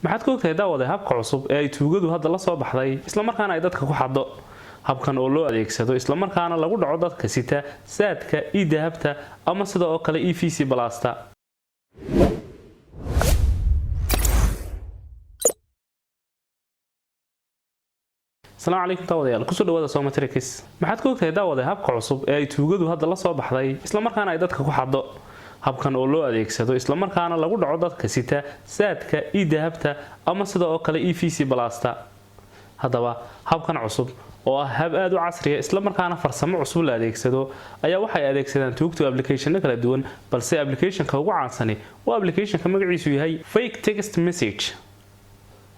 maxaad ku ogtahay daawada habka cusub ee ay tuugadu hadda la soo baxday isla markaana ay dadka ku xaddo habkan oo loo adeegsado isla markaana lagu dhaco dadka sita saadka dahabta ama sida oo kale EVC Blasta. السلام عليكم daawadayaal ku soo dhawaada Somatrix. maxaad ku ogtahay daawada habka cusub ee ay tuugadu hadda la soo baxday isla markaana ay dadka ku xaddo habkan oo loo adeegsado isla markaana lagu dhaco dadka sita saadka dahabta ama sida oo kale EVC Blasta. haddaba habkan cusub oo ah hab aad u casri ah isla markaana farsamo cusub la adeegsado ayaa waxay adeegsadaan tuugtu application kala duwan balse application-ka ugu caansani waa application-ka magaciisu yahay fake text message.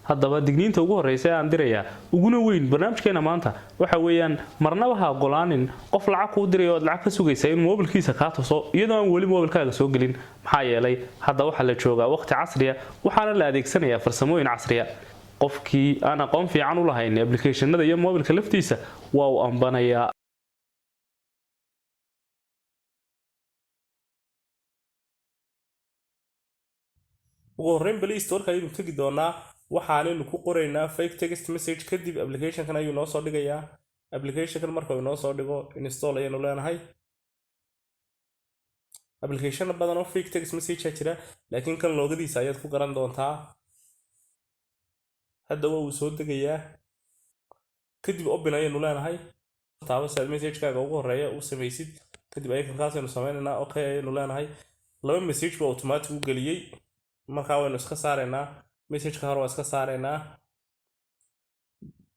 haddaba digniinta ugu horeysa aan diraya uguna weyn barnaamijkeena maanta waxa weeyaan marnaba ha ogolaanin qof lacag ku diray oo lacag ka sugaysa in mobilkiisa ka tuso iyadoo aan wali mobilkaaga soo gelin maxaa yeelay hadda waxa la joogaa waqti casri ah waxaana la adeegsanayaa farsamooyin casri ah. qofkii aan aqoon fiican u lahayn application-nada iyo mobilka laftiisa waa uu ambanayaa. ugu horreyn Play Store-ka ayaynu tagi doonaa waxaanaynu ku qoraynaa fake text message kadib application-kan ayuu noo soo dhigayaa. application-kan marka uu noo soo dhigo install ayaynu leenahay. application badan oo fake text message jira laakiin kan loogadiisa ayaad ku garan doontaa. hadda wuu soo degayaa kadib open ayaynu leenahay. taaba sad message-kaaga ugu horeeya u samaysid kadib icon-kaas ayaynu sameynaynaa okay ayaynu leenahay. laba message baa automatic u geliyay markaa waynu iska saaraynaa message-ka hore waa iska saaraynaa.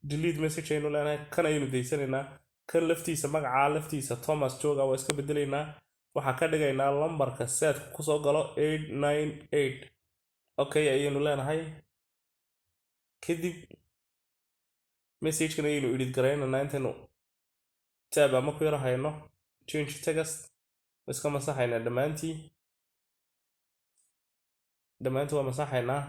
delete message ayaynu leenahay kan ayaynu deysanaynaa. kan laftiisa magaca laftiisa Thomas jooga waa iska bedelaynaa waxaan ka dhigaynaa lambarka saadka ku soo galo 898 okay ayaynu leenahay. kadib message-kan ayaynu edit gareynaynaa intaynu tab ama ku yara hayno change text iska masaxaynaa dhammaantii waa masaxaynaa.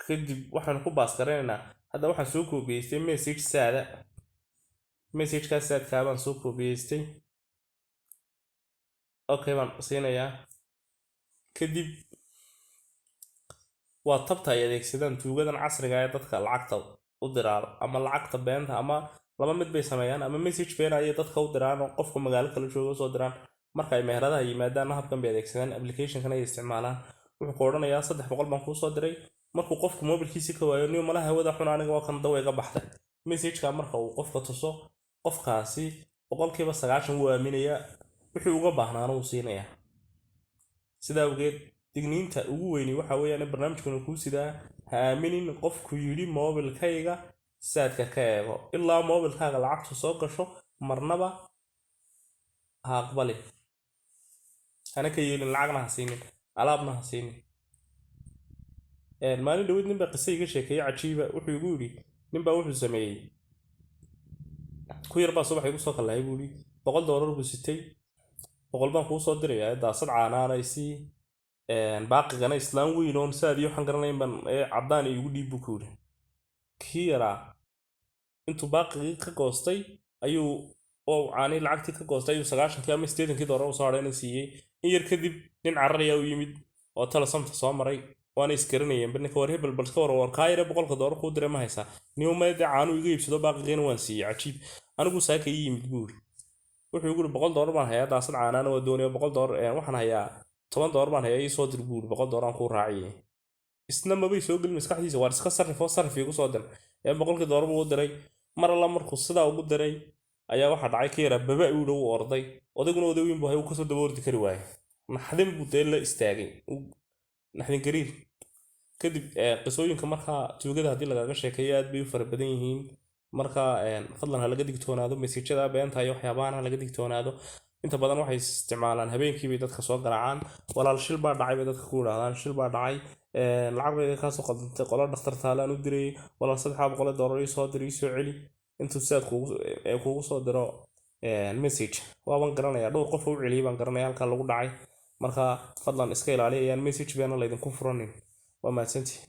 kadib waxaan ku baas gareynaynaa hadda waxaan soo koobiyeystay message saada message-kaas saadkaa baan soo koobiyeystay okay baan siinayaa. kadib waa tabta ay adeegsadaan tuugadan casriga ee dadka lacagta u diraan ama lacagta beenta ama laba mid bay sameeyaan ama message been ayay dadka u diraan oo qofka magaalo kala jooga soo diraan marka ay meheradaha yimaadaan habkan bay adeegsadaan application-kan ay isticmaalaan. wuxuu ku oranayaa 300 baan kuu soo diray markuu qofku mobilkiisa ka waayo niyo malaha hawada xun aniga waa kan dawa iga baxday message-ka marka uu qofka tuso qofkaasi 90% wuu aaminayaa wixii uga baahnaana uu siinayaa. sidaa awgeed digniinta ugu weyni waxa weeyaan in barnaamijkan ku sidaa ha aaminin qofku yiri mobilkayga saadka ka eego ilaa mobilkaaga lacagtu soo gasho marnaba ha aqbali ana ka yeelin lacagna ha siinin alaabna ha siinin. maalin dhaweyd ninba qisay iga sheekeeyay cajiiba wuxuu igu yiri ninba wuxuu sameeyay ku yar baa subax igu soo kalahay buu yiri $100 buu sitay 100 baan kuu soo dirayaa daasad caanaanaysi baaqigana islaan weynoon saad iyo waxaan garanayn baan cadaan igu dhiib buu ku yiri kiyara intuu baaqigii ka goostay ayuu oo caani lacagtii ka goostay ayuu 90 ama $80 u soo haray inuu siiyay in yar kadib nin carraya u yimid oo talasamta soo maray waana iskarinayeen banka war hebel balka war kaayre $100 ku diray ma haysa niyo meed caanu iga iibsado baaqigeena waan siiyay cajiib anigu saaka ii yimid buur wuxuu igu $100 baan hayaa daasad caanaana waa doonaya $100 waxaan hayaa $10 baan hayaa ii soo dir buur $100 aan ku raaciyay isna ma bay soo gelin maskaxdiisa war iska sarifo igu soo dir $100 buu diray mar alla markuu sidaa ugu diray ayaa waxa dhacay ka yara baba uu dhow orday odayguna odayn buu hay ka soo daboordi kari waayay naxdin buu deel la istaagay naxdin gariir. kadib qisooyinka marka tuugada hadii lagaga sheekeeyo aad bay u fara badan yihiin marka fadlan ha laga digtoonaado message-ada beenta iyo waxyaabaha laga digtoonaado. inta badan waxay isticmaalaan habeenkii bay dadka soo garaacaan walaal shil baa dhacay bay dadka ku yiraahdaan shil baa dhacay lacag bay ka soo qaldantay qolo dhakhtar taalaan u diray walaal $300 ii soo diray soo celi intuu saad kuugu soo diro message waan garanayaa dhowr qof u celiyay baan garanayaa halka lagu dhacay marka fadlan iska ilaaliya message beena la idinku furanin waa mahadsantihiin.